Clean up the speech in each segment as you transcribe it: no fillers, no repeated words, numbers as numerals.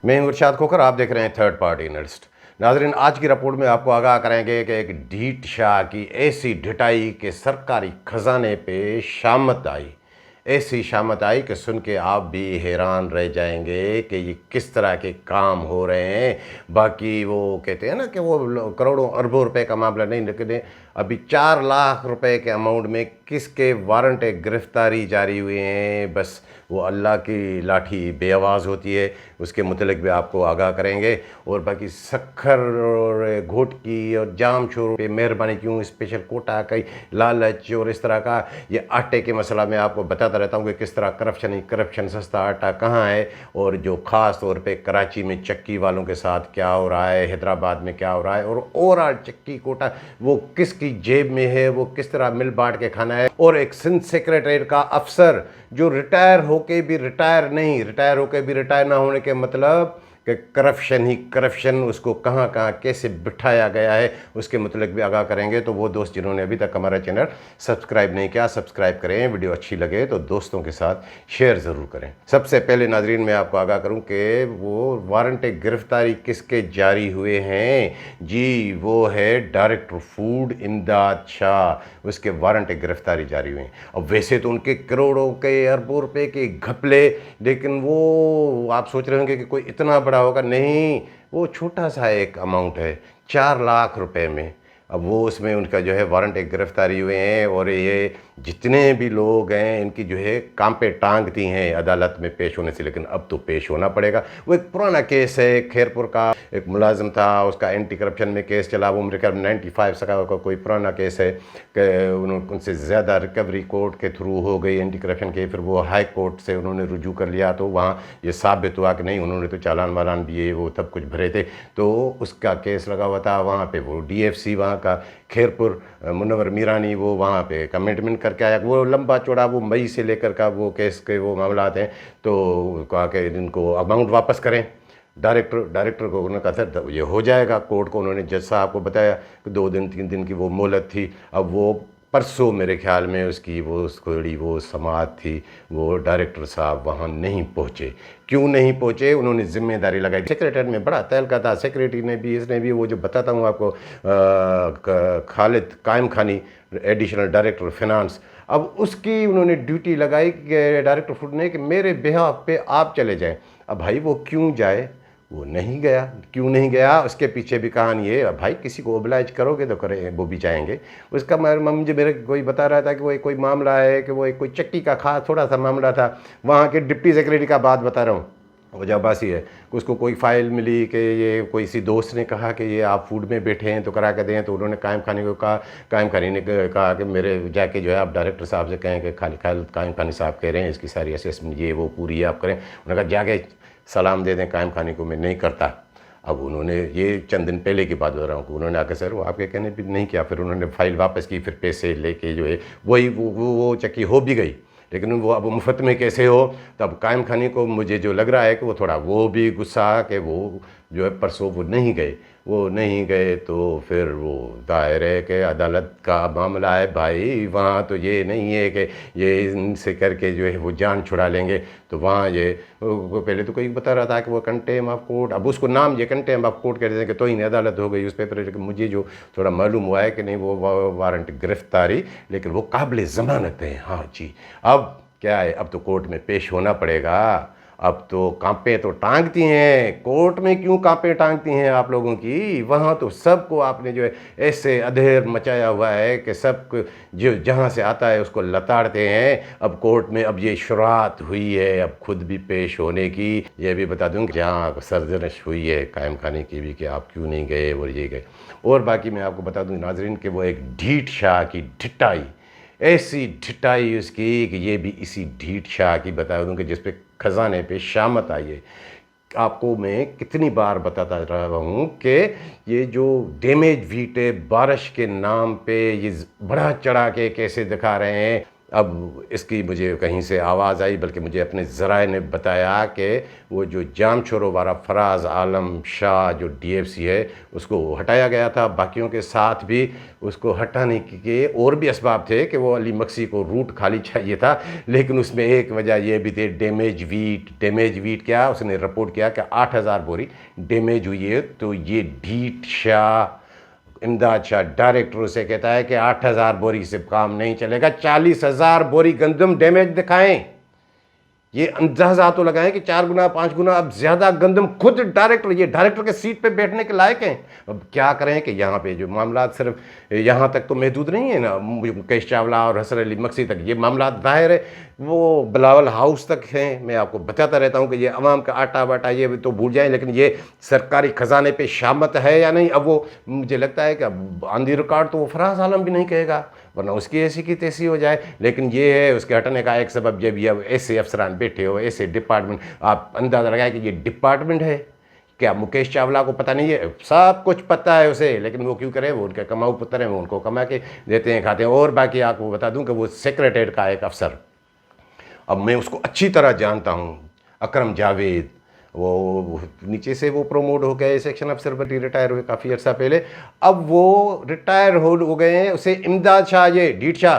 मैं हूं इरशाद खोखर, आप देख रहे हैं थर्ड पार्टी एनालिस्ट। नाजरीन, आज की रिपोर्ट में आपको आगाह करेंगे कि एक ढीठ शाह की ऐसी ढिठाई के सरकारी खजाने पे शामत आई, ऐसी शामत आई कि सुन के आप भी हैरान रह जाएंगे कि ये किस तरह के काम हो रहे हैं। बाकी वो कहते हैं ना कि वो करोड़ों अरबों रुपए का मामला नहीं, लेकिन अभी 4 लाख रुपए के अमाउंट में किसके वारंट गिरफ्तारी जारी हुए हैं। बस वो अल्लाह की लाठी बेआवाज़ होती है, उसके मुतल्लिक भी आपको आगाह करेंगे। और बाकी शक्कर और घोट की और जाम शोर पे मेहरबानी क्यों, स्पेशल कोटा का लालच और इस तरह का ये आटे के मसला मैं आपको बताता रहता हूँ कि किस तरह करप्शन ही करप्शन, सस्ता आटा कहाँ है। और जो ख़ास तौर पे कराची में चक्की वालों के साथ क्या हो रहा है, हैदराबाद में क्या हो रहा है, और ओवरऑल चक्की कोटा वो किसकी जेब में है, वो किस तरह मिल बांट के खाना है। और एक सिंध सेक्रेटरीट का अफसर जो रिटायर होके भी रिटायर नहीं, रिटायर होके भी रिटायर ना होने के मतलब कि करप्शन ही करप्शन, उसको कहाँ कहाँ कैसे बिठाया गया है, उसके मतलब भी आगाह करेंगे। तो वो दोस्त जिन्होंने अभी तक हमारा चैनल सब्सक्राइब नहीं किया, सब्सक्राइब करें। वीडियो अच्छी लगे तो दोस्तों के साथ शेयर ज़रूर करें। सबसे पहले नाजरीन मैं आपको आगाह करूं कि वो वारंट गिरफ्तारी किसके जारी हुए हैं। जी, वो है डायरेक्टर फूड इमदाद शाह, उसके वारंट गिरफ्तारी जारी हुए हैं। अब वैसे तो उनके करोड़ों के अरबों रुपए के घपले, लेकिन वो आप सोच रहे होंगे कि कोई इतना बड़ा होगा, नहीं, वो छोटा सा एक अमाउंट है 4 लाख रुपए में। अब वो उसमें उनका जो है वारंट गिरफ्तारी हुए हैं। और ये जितने भी लोग हैं इनकी जो है काम पे टांग दी हैं अदालत में पेश होने से, लेकिन अब तो पेश होना पड़ेगा। वो एक पुराना केस है, खैरपुर का एक मुलाजिम था, उसका एंटी करप्शन में केस चला, वो मेरे ख्याल में 95 का कोई पुराना केस है कि उनसे ज़्यादा रिकवरी कोर्ट के थ्रू हो गई एंटी करप्शन के, फिर वो हाई कोर्ट से उन्होंने रुजू कर लिया, तो वहाँ ये साबित हुआ कि नहीं, उन्होंने तो चालान वालान भी वो सब कुछ भरे थे, तो उसका केस लगा हुआ था वहाँ पे। वो DFC वहाँ का खैरपुर मुनव्वर मीरानी वो वहाँ पे कमिटमेंट करके आया। वो लंबा चौड़ा वो मई से लेकर का वो केस के वो मामला हैं। तो कहा कि इनको अमाउंट वापस करें। डायरेक्टर को उन्होंने कहा था ये हो जाएगा। कोर्ट को उन्होंने जज साहब को बताया कि 2 दिन 3 दिन की वो मोहलत थी। अब वो परसों मेरे ख्याल में उसकी वो थोड़ी वो समाअत थी, वो डायरेक्टर साहब वहाँ नहीं पहुँचे। क्यों नहीं पहुँचे, उन्होंने जिम्मेदारी लगाई। सेक्रेटरी में बड़ा तहलका था, सेक्रेटरी ने भी, इसने भी, वो जो बताता हूँ आपको खालिद कायम खानी एडिशनल डायरेक्टर फिनांस, अब उसकी उन्होंने ड्यूटी लगाई कि डायरेक्टर फूड ने कि मेरे बिहाफ पे आप चले जाएं। अब भाई वो क्यों जाए, वो नहीं गया। क्यों नहीं गया, उसके पीछे भी कहानी है। भाई किसी को ओबलाइज करोगे तो करे, वो भी जाएंगे। उसका मुझे मेरे कोई बता रहा था कि वो कोई मामला है कि वो कोई चक्की का खास थोड़ा सा मामला था, वहाँ के डिप्टी सेक्रेटरी का बात बता रहा हूँ, वजहबासी है। उसको कोई फ़ाइल मिली कि ये कोई इसी दोस्त ने कहा कि ये आप फूड में बैठे हैं तो करा के दें, तो उन्होंने कायम खानी को कहा, कायम खानी ने कहा कि मेरे जाके जो है आप डायरेक्टर साहब से कहें कि खाली कायम खानी साहब कह रहे हैं इसकी सारी असेसमेंट ये वो पूरी आप करें। उन्होंने कहा जाके सलाम दे दें कायम खानी को, मैं नहीं करता। अब उन्होंने, ये चंद दिन पहले की बात बता रहा हूँ, उन्होंने आकर सर वो आपके कहने भी नहीं किया, फिर उन्होंने फ़ाइल वापस की, फिर पैसे लेके जो है वही वो चक्की हो भी गई, लेकिन वो अब मुफ्त में कैसे हो। तब कायम खानी को मुझे जो लग रहा है कि वो थोड़ा वो भी गुस्सा कि वो जो है परसों वो नहीं गए, तो फिर वो दायर है कि अदालत का मामला है भाई, वहाँ तो ये नहीं है कि ये इनसे करके जो है वो जान छुड़ा लेंगे। तो वहाँ ये वो पहले तो कोई बता रहा था कि वो कंटेम ऑफ कोर्ट, अब उसको नाम ये कंटेम ऑफ कोर्ट कह देते हैं कि तो ही अदालत हो गई उस पेपर। लेकिन मुझे जो थोड़ा मालूम हुआ है कि नहीं, वो वारंट गिरफ्तारी, लेकिन वो काबिल ज़मानत है। हाँ जी, अब क्या है, अब तो कोर्ट में पेश होना पड़ेगा। अब तो कांपे तो टांगती हैं, कोर्ट में क्यों कांपे टांगती हैं आप लोगों की, वहाँ तो सबको आपने जो है ऐसे अधेर मचाया हुआ है कि सब जो जहाँ से आता है उसको लताड़ते हैं। अब कोर्ट में अब ये शुरुआत हुई है अब खुद भी पेश होने की। ये भी बता दूँ जहाँ सरजनश हुई है कायम खाने की भी कि आप क्यों नहीं गए और ये गए। और बाकी मैं आपको बता दूँ नाजरीन कि वो एक ढीठ शाह की ढिठाई, ऐसी ढिठाई उसकी कि ये भी इसी ढीठ शाह की बता दूँ कि जिस पे खजाने पे शामत आई है। आपको मैं कितनी बार बताता रहा हूँ कि ये जो डैमेज व्हीट है बारिश के नाम पे ये बढ़ा चढ़ा के कैसे दिखा रहे हैं। अब इसकी मुझे कहीं से आवाज़ आई, बल्कि मुझे अपने ज़राए ने बताया कि वो जो जाम छोरो वाला फराज आलम शाह जो डीएफसी है उसको हटाया गया था। बाकियों के साथ भी उसको हटाने के और भी असबाब थे कि वो अली मक्सी को रूट खाली चाहिए था, लेकिन उसमें एक वजह ये भी थी डैमेज वीट क्या उसने रिपोर्ट किया कि 8,000 बोरी डैमेज हुई है। तो ये ढीठ शाह इमदाद शाह डायरेक्टर से कहता है कि 8,000 बोरी से काम नहीं चलेगा, 40,000 बोरी गंदम डैमेज दिखाएं। ये अंदाजा तो लगाएं कि 4 गुना 5 गुना अब ज़्यादा गंदम। खुद डायरेक्टर, ये डायरेक्टर के सीट पे बैठने के लायक हैं। अब क्या करें कि यहाँ पे जो मामला सिर्फ यहाँ तक तो महदूद नहीं है ना, मुकेश चावला और हसन अली मक्सी तक, ये मामला जाहिर है वो बिलावल हाउस तक हैं। मैं आपको बताता रहता हूँ कि ये अवाम का आटा वाटा ये तो भूल जाएं, लेकिन ये सरकारी ख़जाने पे शामत है या नहीं, अब वो मुझे लगता है कि अब आंधी रिकॉर्ड तो वो फराज आलम भी नहीं कहेगा, वरना उसकी ऐसी की तैसी हो जाए। लेकिन ये है उसके हटने का एक सबब, जब ये ऐसे अफसरान बैठे हो, ऐसे डिपार्टमेंट, आप अंदाज़ा लगाए कि ये डिपार्टमेंट है क्या। मुकेश चावला को पता नहीं है, सब कुछ पता है उसे, लेकिन वो क्यों करे, वो उनके कमाऊ पुत्र हैं, वो उनको कमा के देते हैं, खाते हैं। और बाकी आपको बता दूं कि वो सेक्रेटरीट का एक अफसर, अब मैं उसको अच्छी तरह जानता हूँ, अकरम जावेद, वो नीचे से वो प्रमोट हो गए सेक्शन अफसर पर, रिटायर हुए काफ़ी अर्सा पहले, अब वो रिटायर हो गए हैं। उसे इमदाद शाह, ये ढीठ शाह,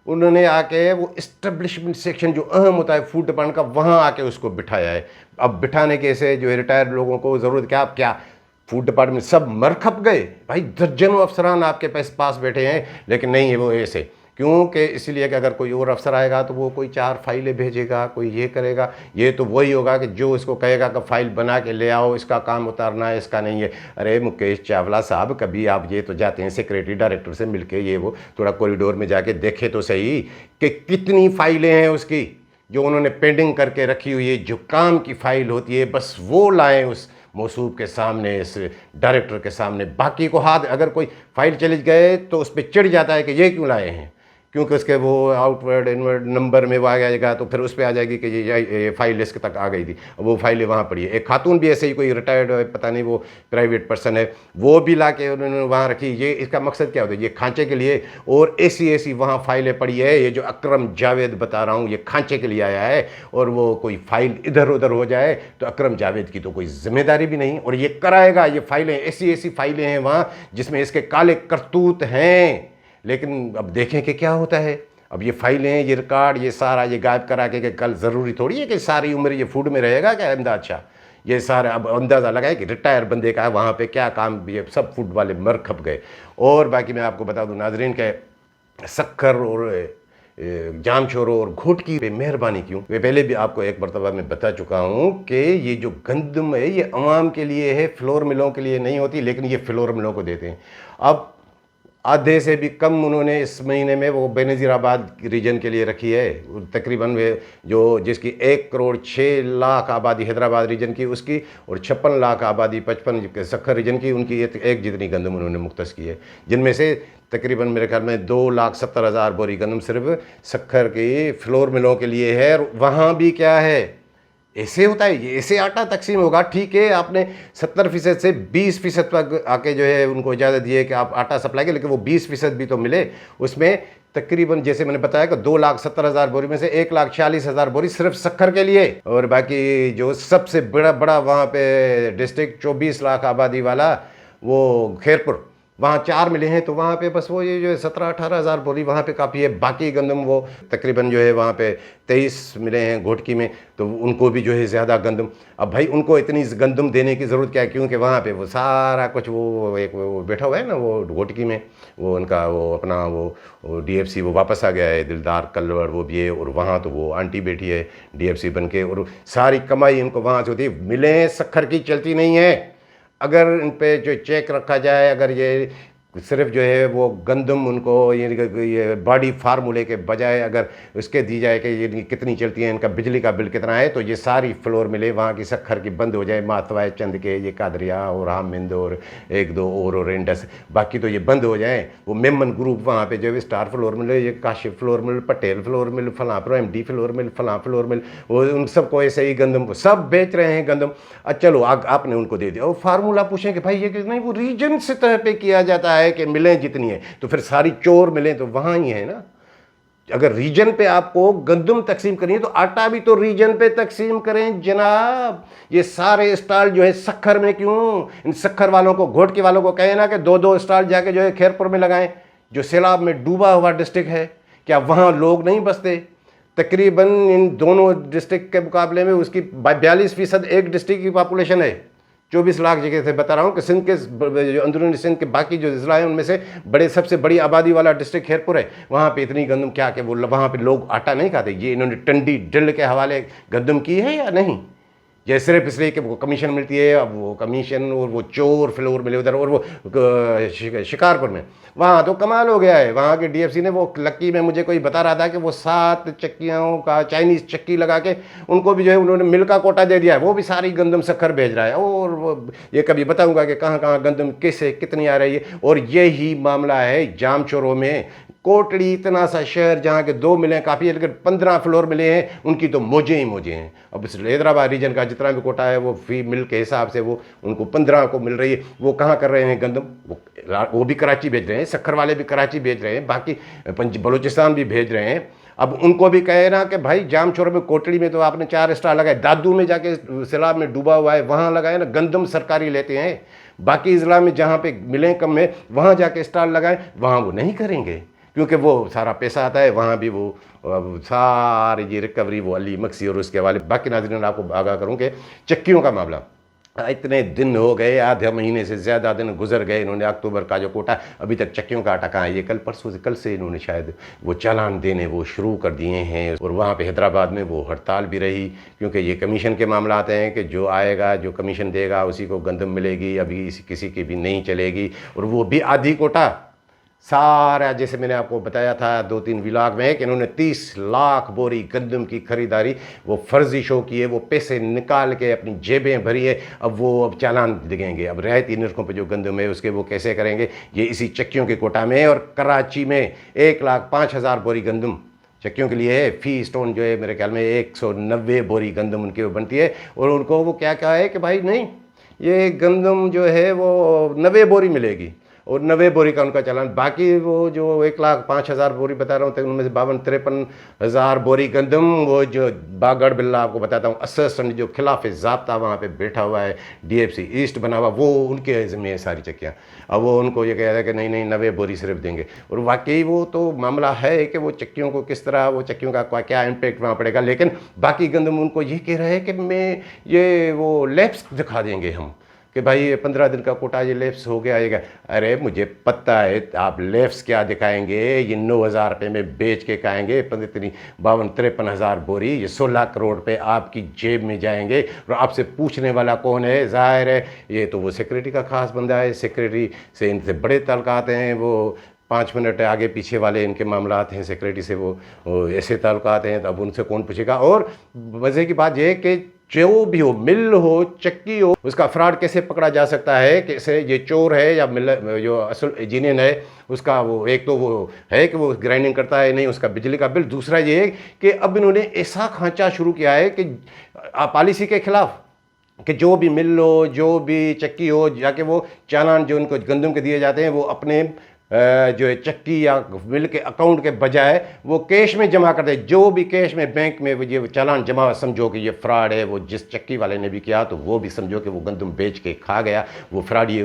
उन्होंने आके वो इस्टेब्लिशमेंट सेक्शन जो अहम होता है फूड डिपार्टमेंट का, वहाँ आके उसको बिठाया है। अब बिठाने के से जो रिटायर लोगों को ज़रूरत क्या, अब क्या फूड डिपार्टमेंट सब मर खप गए भाई, दर्जनों अफसरान आपके पास बैठे हैं, लेकिन नहीं है वो ऐसे। क्योंकि इसलिए कि अगर कोई और अफसर आएगा तो वो कोई 4 फाइलें भेजेगा, कोई ये करेगा, ये तो वही होगा कि जो इसको कहेगा कि फ़ाइल बना के ले आओ, इसका काम उतारना है, इसका नहीं है। अरे मुकेश चावला साहब, कभी आप ये तो जाते हैं सेक्रेटरी डायरेक्टर से मिलके, ये वो थोड़ा कॉरिडोर में जाके देखे तो सही कि कितनी फ़ाइलें हैं उसकी जो उन्होंने पेंडिंग करके रखी हुई है। जो काम की फ़ाइल होती है बस वो लाएँ उस मौसूब के सामने, इस डायरेक्टर के सामने। बाकी को हाथ, अगर कोई फ़ाइल चली गए तो उस पर चिढ़ जाता है कि ये क्यों लाए हैं, क्योंकि उसके वो आउटवर्ड इनवर्ड नंबर में वो आ जाएगा, तो फिर उस पर आ जाएगी कि ये फाइल लिस्ट तक आ गई थी, वो फाइलें वहाँ पड़ी है। एक खातून भी ऐसे ही, कोई रिटायर्ड पता नहीं वो प्राइवेट पर्सन है, वो भी ला के उन्होंने वहाँ रखी। ये इसका मकसद क्या होता है, ये खांचे के लिए, और ऐसी वहाँ फाइलें पड़ी है। ये जो अकरम जावेद बता रहा हूँ, ये खांचे के लिए आया है, और वो कोई फाइल इधर उधर हो जाए तो अकरम जावेद की तो कोई जिम्मेदारी भी नहीं, और ये कराएगा। ये फाइलें ऐसी फाइलें हैं वहाँ जिसमें इसके काले करतूत हैं। लेकिन अब देखें कि क्या होता है। अब ये फाइलें, ये रिकॉर्ड, ये सारा ये गायब करा के कल ज़रूरी थोड़ी है कि सारी उम्र ये फूड में रहेगा क्या इमदाद शाह। ये सारा अब अंदाज़ा लगाए कि रिटायर बंदे का है वहाँ पे क्या काम, ये सब फूड वाले मर खप गए। और बाकी मैं आपको बता दूँ नाजरीन के सक्खर और जाम छोरो और घोटकी पे मेहरबानी क्यों, वे पहले भी आपको एक मरतबा मैं बता चुका हूँ कि ये जो गंदम है ये अवाम के लिए है, फ्लोर मिलों के लिए नहीं होती, लेकिन ये फ्लोर मिलों को देते हैं। अब आधे से भी कम उन्होंने इस महीने में वो बेनज़ीराबाद रीजन के लिए रखी है, तकरीबन वे जो जिसकी 1 करोड़ 6 लाख आबादी हैदराबाद रीजन की उसकी, और 56 लाख आबादी 55 सक्खर रीजन की, उनकी एक जितनी गंदम उन्होंने मुख्तस की है, जिनमें से तकरीबन मेरे ख्याल में 2,70,000 बोरी गंदम सिर्फ सक्खर की फ्लोर मिलों के लिए है। वहाँ भी क्या है, ऐसे होता है, ये ऐसे आटा तकसीम होगा। ठीक है, आपने 70% से 20% तक आके जो है उनको इजाज़त दी है कि आप आटा सप्लाई करें, लेकिन वो 20% भी तो मिले। उसमें तकरीबन जैसे मैंने बताया कि 2,70,000 बोरी में से 1,40,000 बोरी सिर्फ सक्खर के लिए, और बाकी जो सबसे बड़ा वहाँ पे डिस्ट्रिक्ट 24 लाख आबादी वाला वो खैरपुर, वहाँ 4 मिले हैं, तो वहाँ पे बस वो ये जो 17-18,000 बोरी वहाँ पे काफ़ी है। बाकी गंदम वो तकरीबन जो है वहाँ पे 23 मिले हैं घोटकी में, तो उनको भी जो है ज़्यादा गंदम। अब भाई उनको इतनी गंदम देने की ज़रूरत क्या है, क्योंकि वहाँ पे वो सारा कुछ वो एक वो बैठा हुआ है ना वो घोटकी में, वो उनका वो अपना वो डीएफसी वो वापस आ गया है, दिलदार कल्लड़ वो भी है, और वहाँ तो वो आंटी बैठी है डीएफसी बन के, और सारी कमाई इनको वहाँ से होती है। मिलें सक्खर की चलती नहीं है। अगर इन पे जो चेक रखा जाए, अगर ये सिर्फ जो है वो गंदम उनको ये बॉडी फार्मूले के बजाय अगर उसके दी जाए कि ये कितनी चलती है, इनका बिजली का बिल कितना है, तो ये सारी फ्लोर मिले वहाँ की सक्खर की बंद हो जाए, मातवाए चंद के, ये कादरिया और हामिद और 1-2 और इंडस, बाकी तो ये बंद हो जाए। वो मेमन ग्रुप वहाँ पे जो है स्टार फ्लोर मिल, ये Kashif flour mill, Patel flour mill, फलां पर MD फ्लोर मिल, फलां फ्लोर मिल, वो उन सबको ऐसे ही गंदम को सब बेच रहे हैं गंदम। चलो आपने उनको दे दिया, और फार्मूला पूछें कि भाई ये कि नहीं, वो रीजन सतह पे किया जाता है कि मिलें जितनी है, तो फिर सारी चोर मिलें तो वहाँ ही है ना। अगर रीजन पे आपको गंदम तकसीम करनी है तो आटा भी तो रीजन पे तकसीम करें जनाब। ये सारे स्टॉल जो है सखर में क्यों? इन सखर वालों को, घोटकी वालों को कहे ना कि दो दो स्टॉल जाके जो है खैरपुर में लगाएं, जो सैलाब में डूबा हुआ डिस्ट्रिक्ट है। क्या वहाँ लोग नहीं बसते? तकरीबन इन दोनों डिस्ट्रिक्ट के मुकाबले में उसकी 42% एक डिस्ट्रिक्ट की पॉपुलेशन है। 24 लाख जगह से बता रहा हूँ कि सिंध के जो अंदरूनी सिंध के बाकी जो ज़िला हैं उनमें से सबसे बड़ी आबादी वाला डिस्ट्रिक्ट खैरपुर है। वहाँ पे इतनी गंदम क्या कि वो वहाँ पे लोग आटा नहीं खाते। ये इन्होंने टंडी ड्रिल के हवाले गंदम की है या नहीं? ये सिर्फ इसलिए कि वो कमीशन मिलती है। अब वो कमीशन और वो चोर फ्लोर मिले उधर, और वो शिकारपुर में वहाँ तो कमाल हो गया है। वहाँ के डीएफसी ने वो लक्की में मुझे कोई बता रहा था कि वो 7 चक्कियों का चाइनीज़ चक्की लगा के उनको भी जो है उन्होंने मिल का कोटा दे दिया है। वो भी सारी गंदम सखर भेज रहा है। और वो ये कभी बताऊँगा कि कहाँ कहाँ गंदम कैसे कितनी आ रही है। और यही मामला है जाम चोरों में। कोटड़ी इतना सा शहर जहाँ के 2 मिले काफ़ी है, लेकिन 15 फ्लोर मिले हैं, उनकी तो मौजें ही मौजें हैं। अब इस हैदराबाद रीजन का जितना भी कोटा है वो फी मिल के हिसाब से वो उनको 15 को मिल रही है। वो कहाँ कर रहे हैं गंदम? वो भी कराची भेज रहे हैं, सखर वाले भी कराची भेज रहे हैं, बाकी बलूचिस्तान भी भेज रहे हैं। अब उनको भी कहे ना कि भाई जाम चोर में, कोटड़ी में तो आपने 4 स्टार लगाए, दादू में जाके सैलाब में डूबा हुआ है वहाँ लगाए ना। गंदम सरकारी लेते हैं, बाकी ज़िला में जहाँ पे मिलें कम में वहाँ जाके स्टार लगाएं, वहाँ वो नहीं करेंगे क्योंकि वो सारा पैसा आता है। वहाँ भी वो सारी ये रिकवरी वो अली मक्सी और उसके वाले। बाकी नाज़रीन आपको आगाह करूँ कि चक्कियों का मामला, इतने दिन हो गए, आधे महीने से ज़्यादा दिन गुजर गए। इन्होंने अक्टूबर का जो कोटा, अभी तक चक्कियों का आटा कहाँ है? ये कल परसों से, कल से इन्होंने शायद वो चालान देने वो शुरू कर दिए हैं। और वहाँ पे हैदराबाद में वो हड़ताल भी रही क्योंकि ये कमीशन के मामला आते हैं कि जो आएगा, जो कमीशन देगा उसी को गंदम मिलेगी। अभी किसी की भी नहीं चलेगी, और वो भी आधी कोटा सारा। जैसे मैंने आपको बताया था 2-3 व्लॉग में कि इन्होंने 30 लाख बोरी गंदम की खरीदारी वो फर्जी शो की है। वो पैसे निकाल के अपनी जेबें भरी है। अब वो चालान दिखेंगे। अब रियायती नरखों पे जो गंदम है उसके वो कैसे करेंगे? ये इसी चक्कियों के कोटा में। और कराची में 1,05,000 बोरी गंदम चक्कियों के लिए है। फी स्टोन जो है मेरे ख्याल में 190 बोरी गंदम उनकी वो बनती है। और उनको वो क्या क्या है कि भाई नहीं, ये गंदम जो है वो 90 बोरी मिलेगी, और 90 बोरी का उनका चालान। बाकी वो जो 1,05,000 बोरी बता रहा हूँ तो उनमें से 52-53,000 बोरी गंदम, वो जो बागड़ बिल्ला आपको बताता हूँ असिस्टेंट जो खिलाफ ज़ाब्ता वहाँ पे बैठा हुआ है, डीएफसी ईस्ट बना हुआ, वो उनके ज़िम्मे सारी चक्कियाँ। अब वो उनको ये कह रहा है कि नहीं नहीं 90 बोरी सिर्फ देंगे। और वाकई वो तो मामला है कि वो चक्कियों को किस तरह, वो चक्कियों का क्या इम्पेक्ट वहाँ पड़ेगा। लेकिन बाकी गंदम उनको ये कह रहे हैं कि मैं ये वो लैब्स दिखा देंगे हम कि भाई ये 15 दिन का कोटा ये लेफ्स हो गया आएगा। अरे मुझे पता है आप लेफ्स क्या दिखाएंगे, ये 9,000 रुपये में बेच के खाएंगे। इतनी 52-53,000 बोरी, ये 16 करोड़ रुपये आपकी जेब में जाएंगे। और आपसे पूछने वाला कौन है? जाहिर है ये तो वो सिक्योरिटी का खास बंदा है। सिक्योरिटी से इनसे बड़े ताल्लुकात हैं। वो 5 मिनट आगे पीछे वाले इनके मामलात हैं सिक्योरिटी से, वो ऐसे ताल्लुकात हैं। तो अब उनसे कौन पूछेगा? और मज़े की बात यह है कि जो भी हो, मिल हो, चक्की हो, उसका फ्रॉड कैसे पकड़ा जा सकता है? कैसे ये चोर है या मिल जो असल इंजीनियर है उसका वो, एक तो वो है कि वो ग्राइंडिंग करता है नहीं, उसका बिजली का बिल। दूसरा ये है कि अब इन्होंने ऐसा खांचा शुरू किया है कि पॉलिसी के खिलाफ कि जो भी मिल हो, जो भी चक्की हो, जाके वो चालान जो उनको गंदम के दिए जाते हैं वो अपने जो है चक्की या मिल के अकाउंट के बजाय वो कैश में जमा कर दे। जो भी कैश में बैंक में ये चालान जमा, समझो कि ये फ्रॉड है। वो जिस चक्की वाले ने भी किया तो वो भी समझो कि वो गंदम बेच के खा गया, वो फ्रॉड ही है।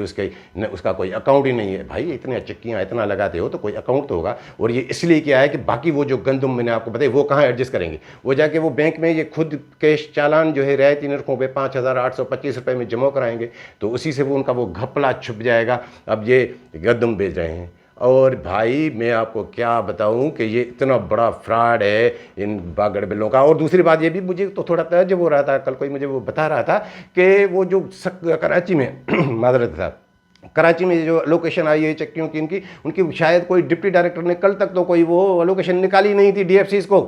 उसका कोई अकाउंट ही नहीं है। भाई इतनी चक्कियाँ इतना लगाते हो तो कोई अकाउंट तो होगा। और ये इसलिए किया है कि बाकी वो जो गंदम मैंने आपको बताया वो कहाँ एडजस्ट करेंगे? वो जाके वो बैंक में ये खुद कैश चालान जो है रियायती नरखों पे 5,825 रुपये में जमा कराएंगे, तो उसी से वो उनका वो घपला छुप जाएगा। अब ये गंदम बेच रहे हैं। और भाई मैं आपको क्या बताऊं कि ये इतना बड़ा फ्रॉड है इन बागड़ बिल्लों का। और दूसरी बात ये भी मुझे तो थोड़ा तअज्जुब हो रहा था, कल कोई मुझे वो बता रहा था कि वो जो कराची में मादरत था, कराची में जो लोकेशन आई है चक्कियों की इनकी, उनकी शायद कोई डिप्टी डायरेक्टर ने कल तक तो कोई वो लोकेशन निकाली नहीं थी डीएफसीज को।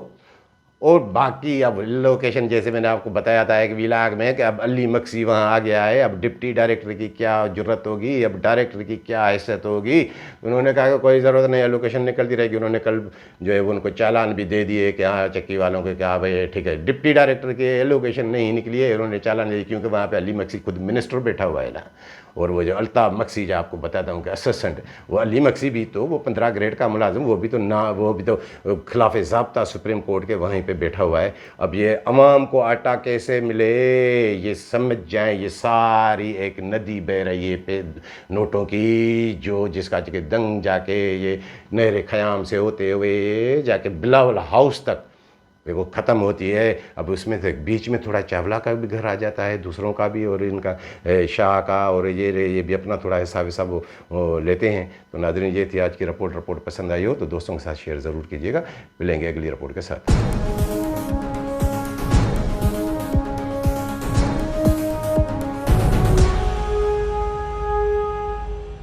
और बाकी अब लोकेशन जैसे मैंने आपको बताया था एक व्लॉग में कि अब अली मक्सी वहाँ आ गया है। अब डिप्टी डायरेक्टर की क्या जरूरत होगी, अब डायरेक्टर की क्या हैसियत होगी? उन्होंने कहा कि कोई ज़रूरत नहीं है, लोकेशन निकलती रहेगी। उन्होंने कल जो है वो उनको चालान भी दे दिए कि हाँ चक्की वालों को क्या भाई ठीक है। डिप्टी डायरेक्टर की लोकेशन नहीं निकली है, उन्होंने चालान दे दिया क्योंकि वहाँ पर अली मक्सी खुद मिनिस्टर बैठा हुआ है ना। और वो जो अल्ताफ़ मक्सी जो आपको बताता हूँ कि असिस्टेंट, वो अली मक्सी भी तो वो 15 ग्रेड का मुलाजिम, वो भी तो खिलाफ ज़ाब्ता सुप्रीम कोर्ट के वहीं पे बैठा हुआ है। अब ये अवाम को आटा कैसे मिले ये समझ जाएं, ये सारी एक नदी बह रही है पे नोटों की, जो जिसका कि दंग जाके ये नहर ख़याम से होते हुए जाके बिलावल हाउस तक वो ख़त्म होती है। अब उसमें से बीच में थोड़ा चावला का भी घर आ जाता है, दूसरों का भी, और इनका शाह का, और ये भी अपना थोड़ा हिसाब हिसाब वो लेते हैं। तो नाज़रीन, ये थी आज की रिपोर्ट पसंद आई हो तो दोस्तों के साथ शेयर ज़रूर कीजिएगा। मिलेंगे अगली रिपोर्ट के साथ।